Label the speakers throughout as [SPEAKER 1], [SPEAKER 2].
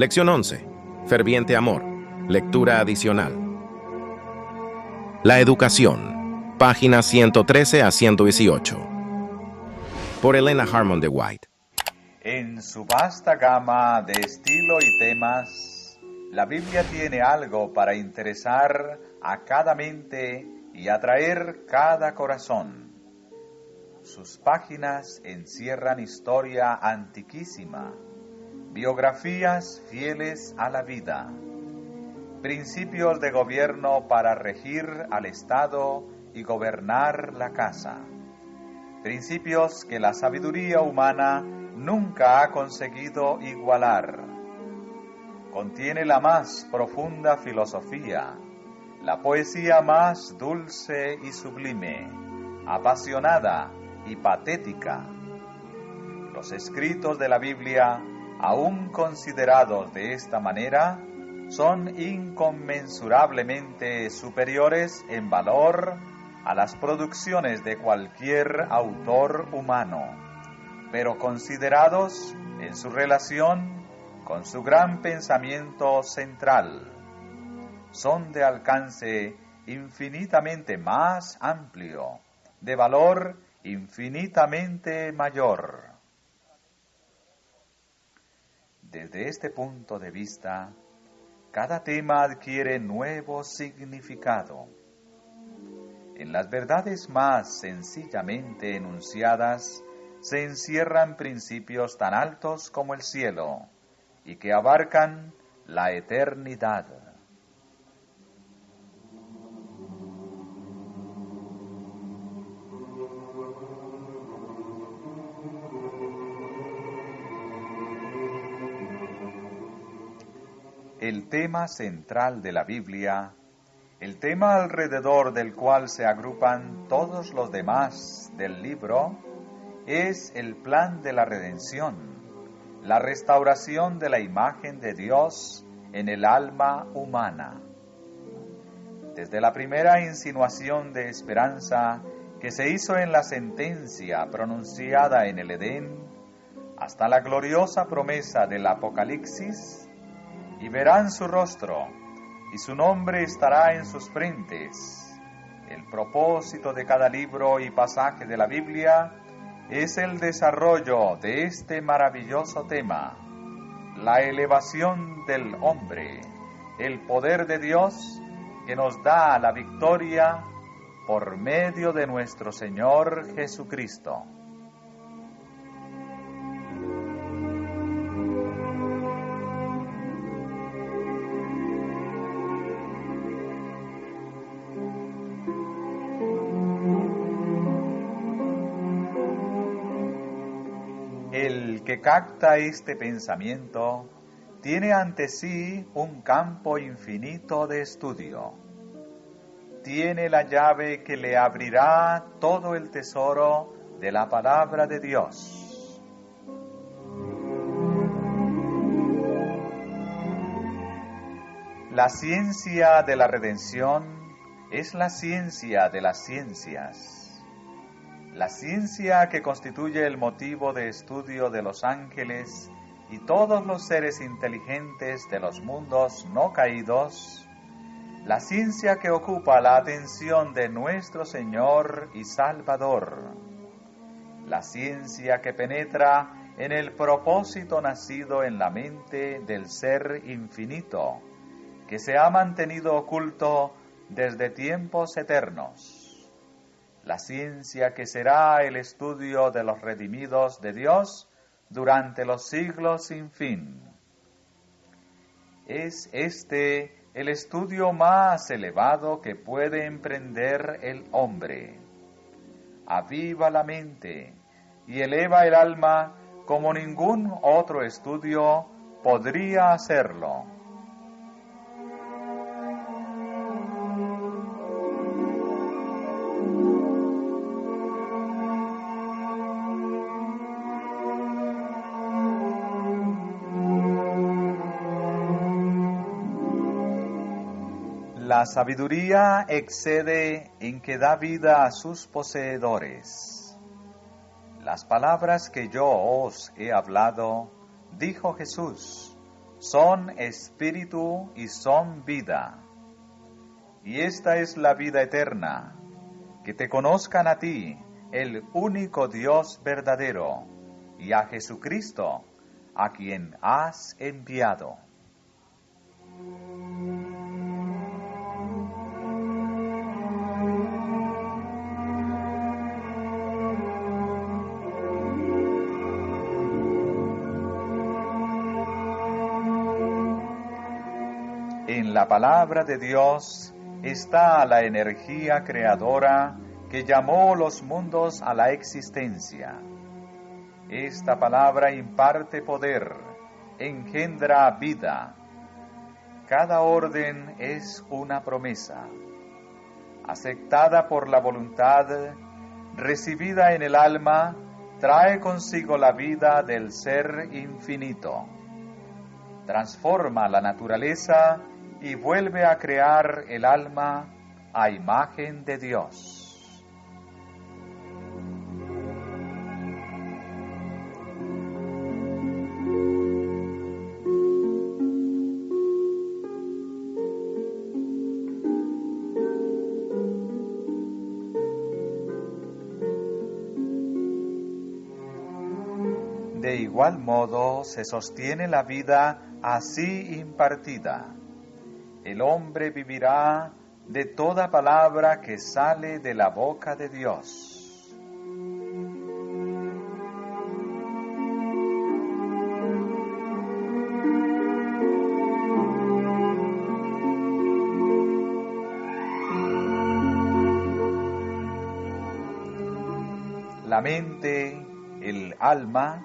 [SPEAKER 1] Lección 11. Ferviente amor. Lectura adicional. La educación. Páginas 113 a 118. Por Elena Harmon de White.
[SPEAKER 2] En su vasta gama de estilo y temas, la Biblia tiene algo para interesar a cada mente y atraer cada corazón. Sus páginas encierran historia antiquísima, biografías fieles a la vida, principios de gobierno para regir al Estado y gobernar la casa, principios que la sabiduría humana nunca ha conseguido igualar. Contiene la más profunda filosofía, la poesía más dulce y sublime, apasionada y patética. Los escritos de la Biblia, aún considerados de esta manera, son inconmensurablemente superiores en valor a las producciones de cualquier autor humano, pero considerados en su relación con su gran pensamiento central, son de alcance infinitamente más amplio, de valor infinitamente mayor. Desde este punto de vista, cada tema adquiere nuevo significado. En las verdades más sencillamente enunciadas se encierran principios tan altos como el cielo y que abarcan la eternidad. El tema central de la Biblia, el tema alrededor del cual se agrupan todos los demás del libro, es el plan de la redención, la restauración de la imagen de Dios en el alma humana. Desde la primera insinuación de esperanza que se hizo en la sentencia pronunciada en el Edén, hasta la gloriosa promesa del Apocalipsis, y verán su rostro, y su nombre estará en sus frentes. El propósito de cada libro y pasaje de la Biblia es el desarrollo de este maravilloso tema, la elevación del hombre, el poder de Dios que nos da la victoria por medio de nuestro Señor Jesucristo. El que capta este pensamiento tiene ante sí un campo infinito de estudio. Tiene la llave que le abrirá todo el tesoro de la palabra de Dios. La ciencia de la redención es la ciencia de las ciencias. La ciencia que constituye el motivo de estudio de los ángeles y todos los seres inteligentes de los mundos no caídos, la ciencia que ocupa la atención de nuestro Señor y Salvador, la ciencia que penetra en el propósito nacido en la mente del Ser infinito, que se ha mantenido oculto desde tiempos eternos. La ciencia que será el estudio de los redimidos de Dios durante los siglos sin fin. Es este el estudio más elevado que puede emprender el hombre. Aviva la mente y eleva el alma como ningún otro estudio podría hacerlo. La sabiduría excede en que da vida a sus poseedores. Las palabras que yo os he hablado, dijo Jesús, son espíritu y son vida. Y esta es la vida eterna, que te conozcan a ti, el único Dios verdadero, y a Jesucristo, a quien has enviado. En la palabra de Dios está la energía creadora que llamó los mundos a la existencia. Esta palabra imparte poder, engendra vida. Cada orden es una promesa, aceptada por la voluntad, recibida en el alma, trae consigo la vida del Ser infinito. Transforma la naturaleza y vuelve a crear el alma a imagen de Dios. De igual modo se sostiene la vida así impartida. El hombre vivirá de toda palabra que sale de la boca de Dios. La mente, el alma,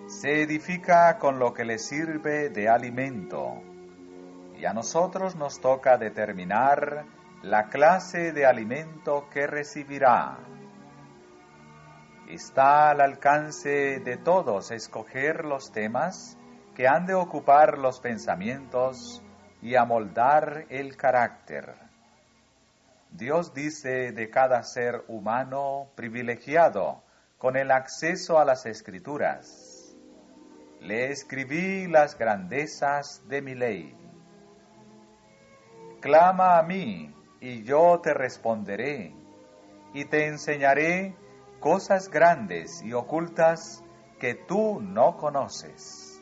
[SPEAKER 2] se edifica con lo que le sirve de alimento. Y a nosotros nos toca determinar la clase de alimento que recibirá. Está al alcance de todos escoger los temas que han de ocupar los pensamientos y amoldar el carácter. Dios dice de cada ser humano privilegiado con el acceso a las Escrituras: le escribí las grandezas de mi ley. Clama a mí, y yo te responderé, y te enseñaré cosas grandes y ocultas que tú no conoces.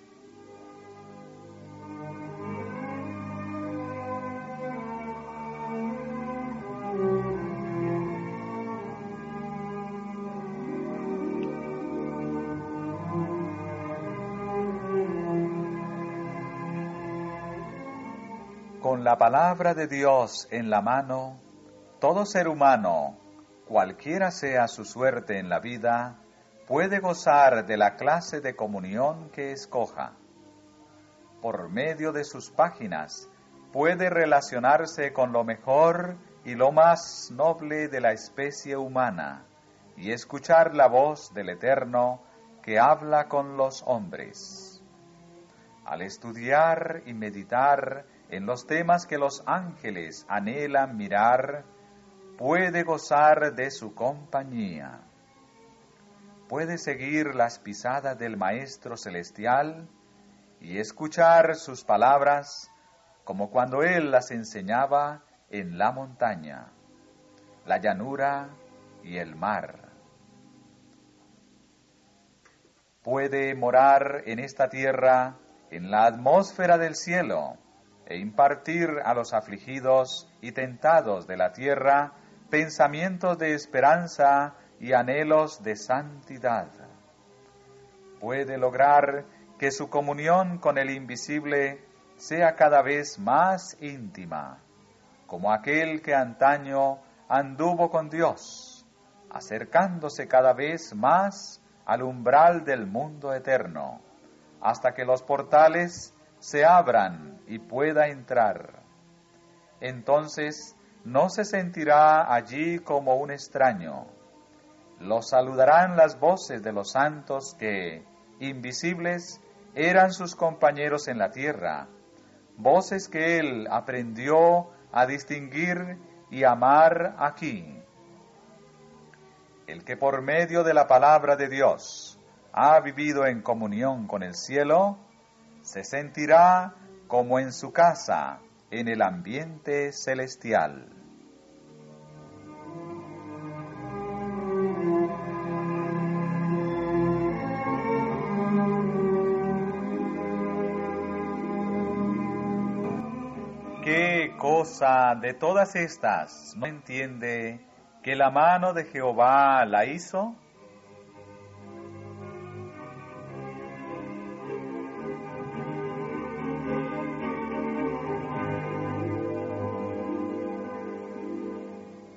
[SPEAKER 2] Con la palabra de Dios en la mano, todo ser humano, cualquiera sea su suerte en la vida, puede gozar de la clase de comunión que escoja. Por medio de sus páginas, puede relacionarse con lo mejor y lo más noble de la especie humana y escuchar la voz del Eterno que habla con los hombres. Al estudiar y meditar en los temas que los ángeles anhelan mirar, puede gozar de su compañía. Puede seguir las pisadas del Maestro Celestial y escuchar sus palabras como cuando Él las enseñaba en la montaña, la llanura y el mar. Puede morar en esta tierra, en la atmósfera del cielo, e impartir a los afligidos y tentados de la tierra pensamientos de esperanza y anhelos de santidad. Puede lograr que su comunión con el invisible sea cada vez más íntima, como aquel que antaño anduvo con Dios, acercándose cada vez más al umbral del mundo eterno, hasta que los portales se abran y pueda entrar. Entonces no se sentirá allí como un extraño. Lo saludarán las voces de los santos que, invisibles, eran sus compañeros en la tierra, voces que él aprendió a distinguir y amar aquí. El que por medio de la palabra de Dios ha vivido en comunión con el cielo, se sentirá como en su casa, en el ambiente celestial. ¿Qué cosa de todas estas no entiende que la mano de Jehová la hizo?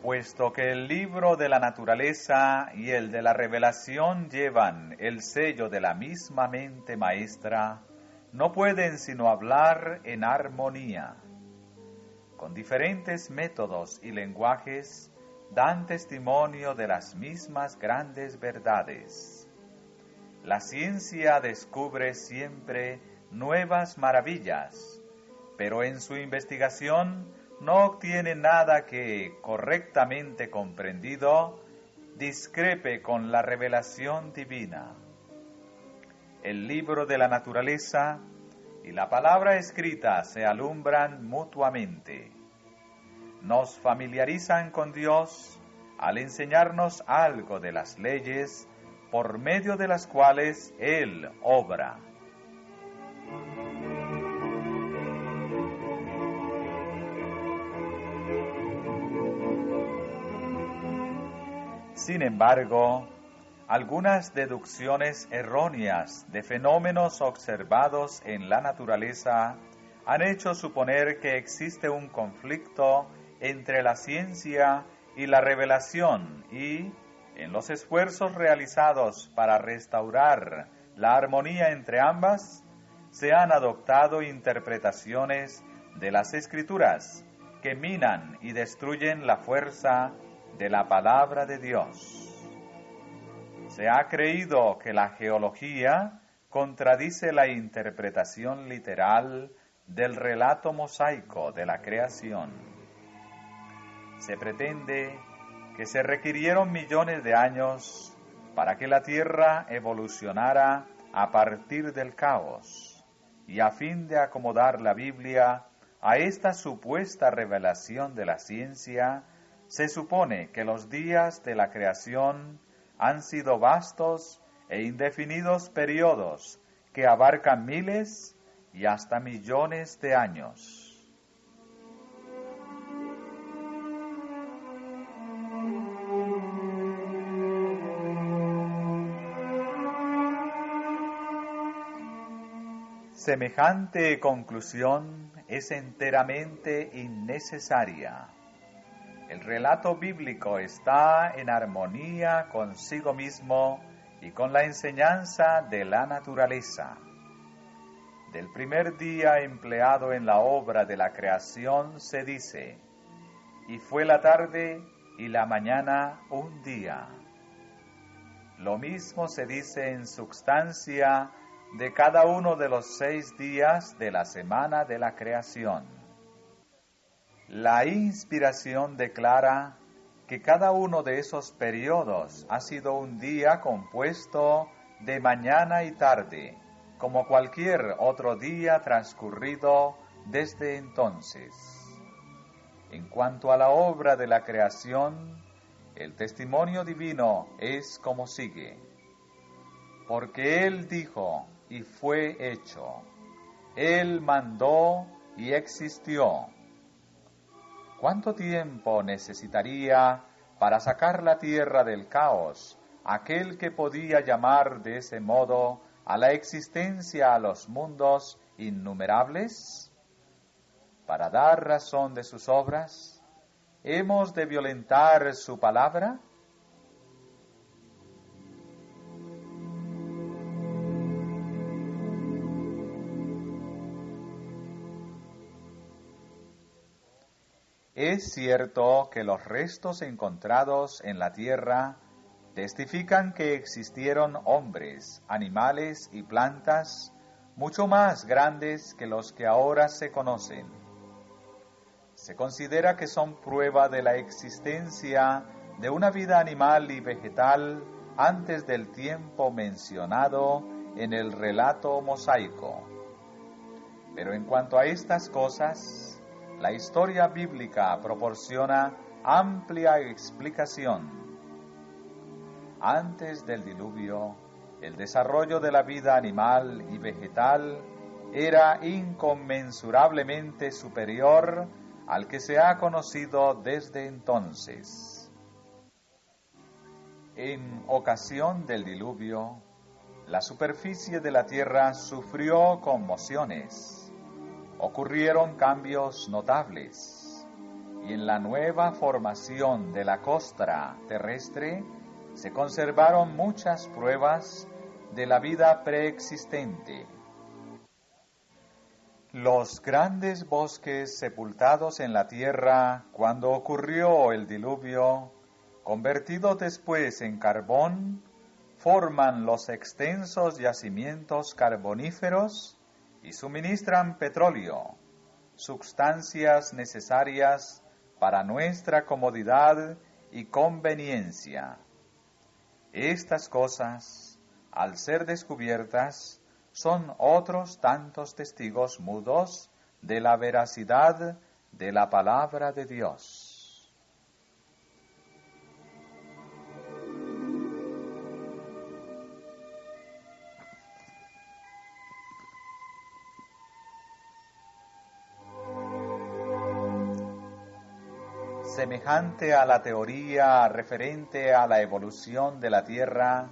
[SPEAKER 2] Puesto que el libro de la naturaleza y el de la revelación llevan el sello de la misma mente maestra, no pueden sino hablar en armonía. Con diferentes métodos y lenguajes, dan testimonio de las mismas grandes verdades. La ciencia descubre siempre nuevas maravillas, pero en su investigación no obtiene nada que, correctamente comprendido, discrepe con la revelación divina. El libro de la naturaleza y la palabra escrita se alumbran mutuamente. Nos familiarizan con Dios al enseñarnos algo de las leyes por medio de las cuales Él obra. Sin embargo, algunas deducciones erróneas de fenómenos observados en la naturaleza han hecho suponer que existe un conflicto entre la ciencia y la revelación y, en los esfuerzos realizados para restaurar la armonía entre ambas, se han adoptado interpretaciones de las Escrituras que minan y destruyen la fuerza de la palabra de Dios. Se ha creído que la geología contradice la interpretación literal del relato mosaico de la creación. Se pretende que se requirieron millones de años para que la Tierra evolucionara a partir del caos, y a fin de acomodar la Biblia a esta supuesta revelación de la ciencia, se supone que los días de la creación han sido vastos e indefinidos periodos que abarcan miles y hasta millones de años. Semejante conclusión es enteramente innecesaria. El relato bíblico está en armonía consigo mismo y con la enseñanza de la naturaleza. Del primer día empleado en la obra de la creación se dice: y fue la tarde y la mañana un día. Lo mismo se dice en substancia de cada uno de los 6 días de la semana de la creación. La inspiración declara que cada uno de esos periodos ha sido un día compuesto de mañana y tarde, como cualquier otro día transcurrido desde entonces. En cuanto a la obra de la creación, el testimonio divino es como sigue: porque Él dijo y fue hecho, Él mandó y existió. ¿Cuánto tiempo necesitaría para sacar la tierra del caos aquel que podía llamar de ese modo a la existencia a los mundos innumerables? Para dar razón de sus obras, ¿hemos de violentar su palabra? Es cierto que los restos encontrados en la tierra testifican que existieron hombres, animales y plantas mucho más grandes que los que ahora se conocen. Se considera que son prueba de la existencia de una vida animal y vegetal antes del tiempo mencionado en el relato mosaico. Pero en cuanto a estas cosas, la historia bíblica proporciona amplia explicación. Antes del diluvio, el desarrollo de la vida animal y vegetal era inconmensurablemente superior al que se ha conocido desde entonces. En ocasión del diluvio, la superficie de la tierra sufrió conmociones, ocurrieron cambios notables, y en la nueva formación de la costra terrestre se conservaron muchas pruebas de la vida preexistente. Los grandes bosques sepultados en la tierra cuando ocurrió el diluvio, convertidos después en carbón, forman los extensos yacimientos carboníferos y suministran petróleo, sustancias necesarias para nuestra comodidad y conveniencia. Estas cosas, al ser descubiertas, son otros tantos testigos mudos de la veracidad de la palabra de Dios. Semejante a la teoría referente a la evolución de la Tierra,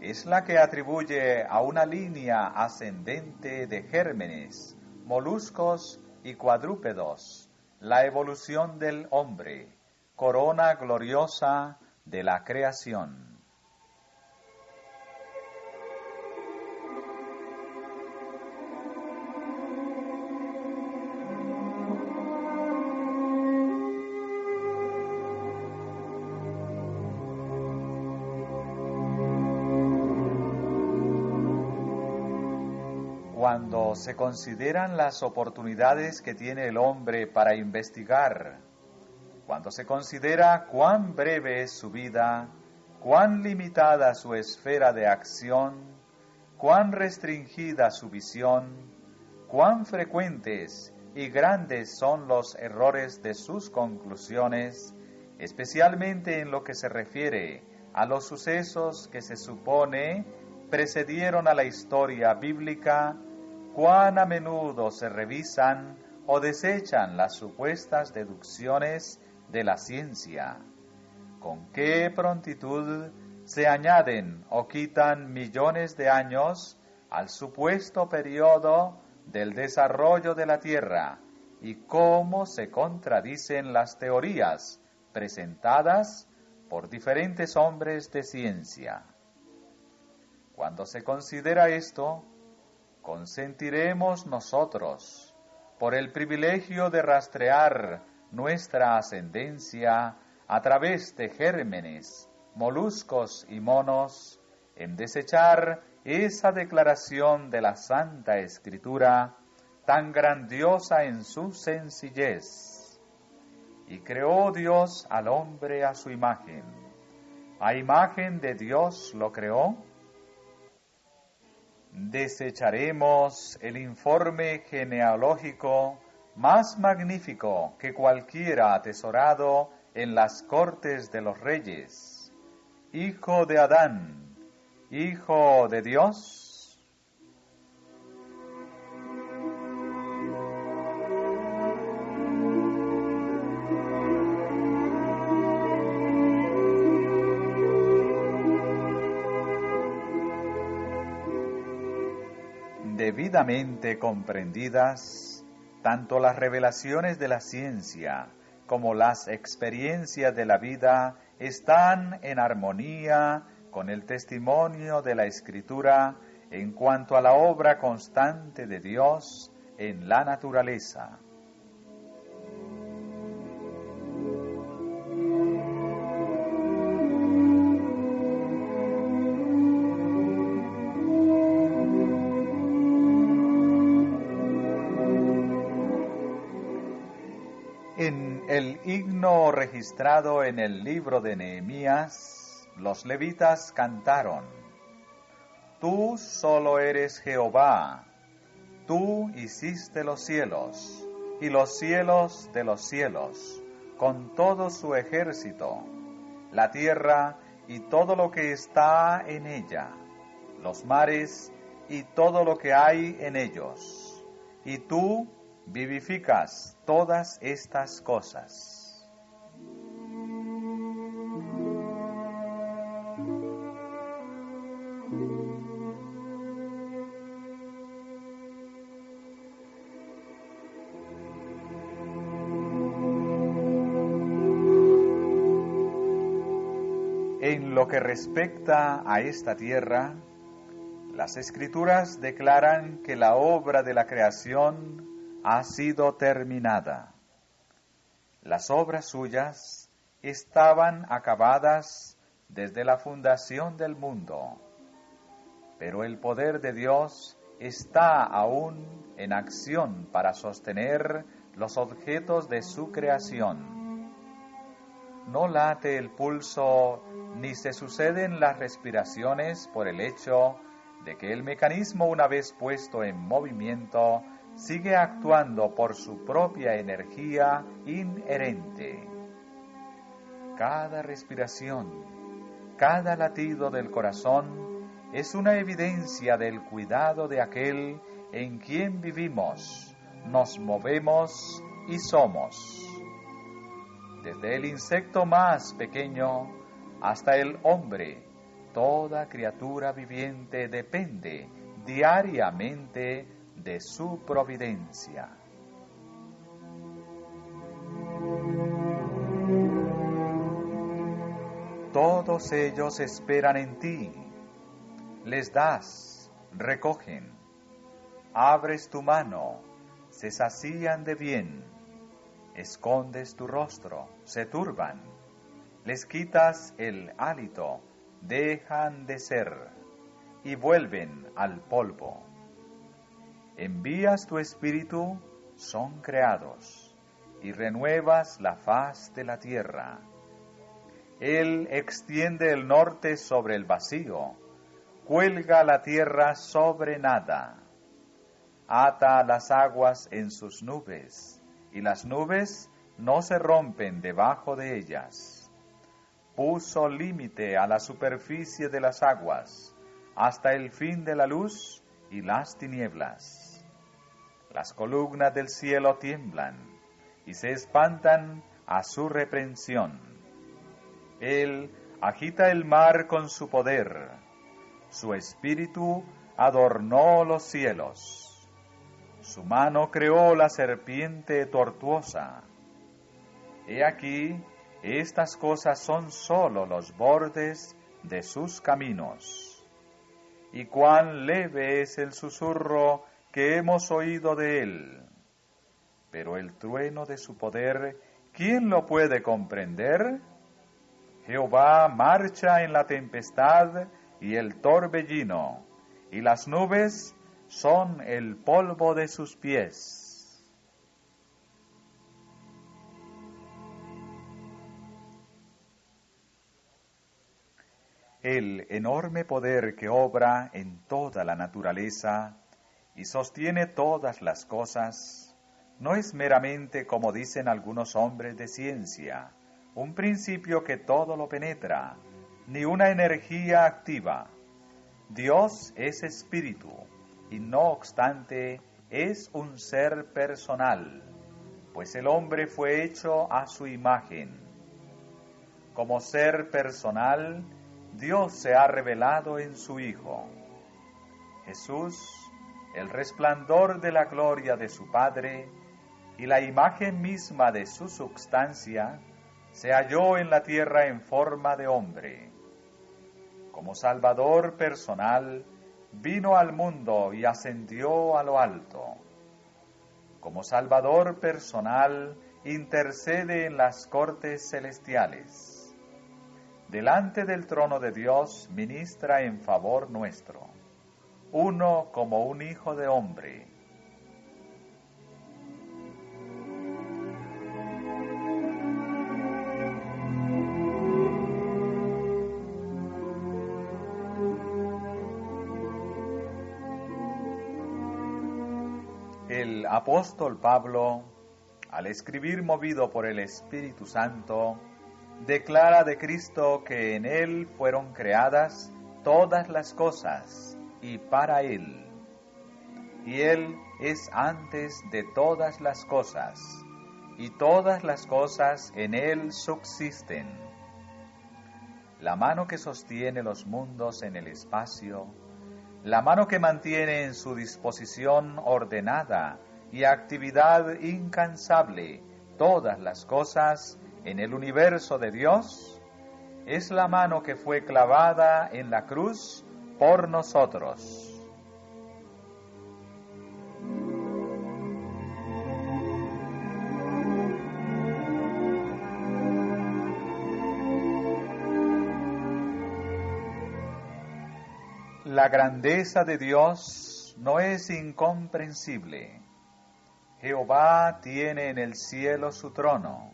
[SPEAKER 2] es la que atribuye a una línea ascendente de gérmenes, moluscos y cuadrúpedos la evolución del hombre, corona gloriosa de la creación. Cuando se consideran las oportunidades que tiene el hombre para investigar, cuando se considera cuán breve es su vida, cuán limitada su esfera de acción, cuán restringida su visión, cuán frecuentes y grandes son los errores de sus conclusiones, especialmente en lo que se refiere a los sucesos que se supone precedieron a la historia bíblica, cuán a menudo se revisan o desechan las supuestas deducciones de la ciencia, con qué prontitud se añaden o quitan millones de años al supuesto periodo del desarrollo de la Tierra y cómo se contradicen las teorías presentadas por diferentes hombres de ciencia. Cuando se considera esto, consentiremos nosotros, por el privilegio de rastrear nuestra ascendencia a través de gérmenes, moluscos y monos, en desechar esa declaración de la Santa Escritura tan grandiosa en su sencillez. Y creó Dios al hombre a su imagen. A imagen de Dios lo creó. Desecharemos el informe genealógico más magnífico que cualquiera atesorado en las cortes de los reyes. Hijo de Adán, Hijo de Dios. Debidamente comprendidas, tanto las revelaciones de la ciencia como las experiencias de la vida están en armonía con el testimonio de la Escritura en cuanto a la obra constante de Dios en la naturaleza. En el himno registrado en el libro de Nehemías, los levitas cantaron: Tú solo eres Jehová, tú hiciste los cielos, y los cielos de los cielos, con todo su ejército, la tierra y todo lo que está en ella, los mares y todo lo que hay en ellos. Y tú vivificas todas estas cosas. En lo que respecta a esta tierra, las Escrituras declaran que la obra de la creación ha sido terminada. Las obras suyas estaban acabadas desde la fundación del mundo, pero el poder de Dios está aún en acción para sostener los objetos de su creación. No late el pulso ni se suceden las respiraciones por el hecho de que el mecanismo, una vez puesto en movimiento, sigue actuando por su propia energía inherente. Cada respiración, cada latido del corazón es una evidencia del cuidado de aquel en quien vivimos, nos movemos y somos. Desde el insecto más pequeño hasta el hombre, toda criatura viviente depende diariamente de su providencia. Todos ellos esperan en ti. Les das, recogen. Abres tu mano, se sacían de bien. Escondes tu rostro, se turban. Les quitas el hálito, dejan de ser y vuelven al polvo. Envías tu espíritu, son creados, y renuevas la faz de la tierra. Él extiende el norte sobre el vacío, cuelga la tierra sobre nada, ata las aguas en sus nubes, y las nubes no se rompen debajo de ellas. Puso límite a la superficie de las aguas, hasta el fin de la luz y las tinieblas. Las columnas del cielo tiemblan y se espantan a su reprensión. Él agita el mar con su poder, su espíritu adornó los cielos. Su mano creó la serpiente tortuosa. He aquí, estas cosas son sólo los bordes de sus caminos. Y cuán leve es el susurro que hemos oído de él. Pero el trueno de su poder, ¿quién lo puede comprender? Jehová marcha en la tempestad y el torbellino, y las nubes son el polvo de sus pies. El enorme poder que obra en toda la naturaleza y sostiene todas las cosas, no es meramente, como dicen algunos hombres de ciencia, un principio que todo lo penetra, ni una energía activa. Dios es espíritu, y no obstante es un ser personal, pues el hombre fue hecho a su imagen. Como ser personal, Dios se ha revelado en su Hijo. Jesús, el resplandor de la gloria de su Padre y la imagen misma de su substancia, se halló en la tierra en forma de hombre. Como Salvador personal, vino al mundo y ascendió a lo alto. Como Salvador personal, intercede en las cortes celestiales. Delante del trono de Dios ministra en favor nuestro, uno como un hijo de hombre. El apóstol Pablo, al escribir movido por el Espíritu Santo, declara de Cristo que en Él fueron creadas todas las cosas y para Él. Y Él es antes de todas las cosas, y todas las cosas en Él subsisten. La mano que sostiene los mundos en el espacio, la mano que mantiene en su disposición ordenada y actividad incansable todas las cosas en el universo de Dios, es la mano que fue clavada en la cruz por nosotros. La grandeza de Dios no es incomprensible. Jehová tiene en el cielo su trono,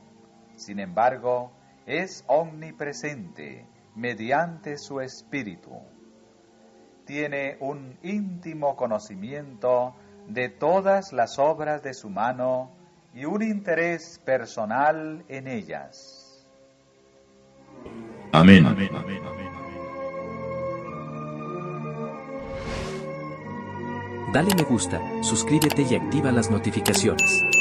[SPEAKER 2] sin embargo, es omnipresente mediante su Espíritu. Tiene un íntimo conocimiento de todas las obras de su mano y un interés personal en ellas.
[SPEAKER 3] Amén.
[SPEAKER 4] Dale me gusta, suscríbete y activa las notificaciones.